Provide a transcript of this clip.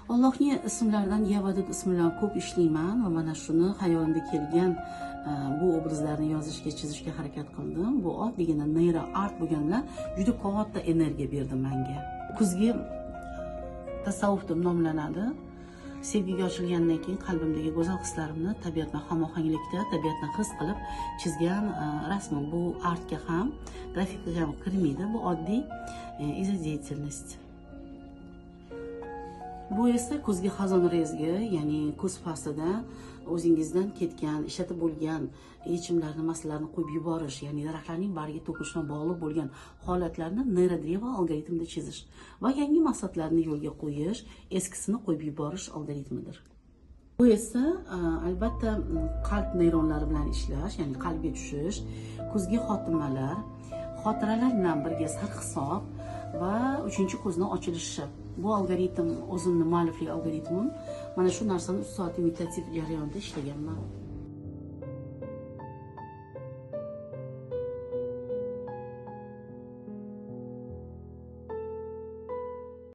Allohning ismlaridan Yavadud ismi bilan ko'p ishlayman va mana shuni hayolimga kelgan bu obrazlarni yozishga, chizishga harakat qildim. Bu oddiygina neyro art bo'lganlar juda katta energiya berdi menga. Kuzgi tasavvuf deb nomlanadi. Sevgiga ochilgandan keyin qalbimdagi go'zal hislarimni tabiat bilan hamohanglikda, tabiatni his qilib chizgan rasmim. Bu artga ham, grafikaga ham kirmaydi. Bu oddiy deятельность. Bu esa kuzgi xazon rezgi, ya'ni kuz faslida o'zingizdan ketgan, ishlatib bo'lgan yechimlarni, masalalarni qo'yib yuborish, ya'ni daraxtlarning bargi to'kilishi bilan bog'liq bo'lgan holatlarni neyrodrevo algoritmida chizish va yangi maqsadlarni yo'lga qo'yish, eskisini qo'yib yuborish algoritmidir. Bu esa albatta qalb neyronlari bilan ishlash, ya'ni qalbga tushish, kuzgi xotimalar, xotiralar bilan birga sarhisob va 3-ko'zning ochilishi. Bu algoritm o'zimning mualliflik algoritmim. Mana shu narsani 3 soat meditativ jarayonda ishlaganman.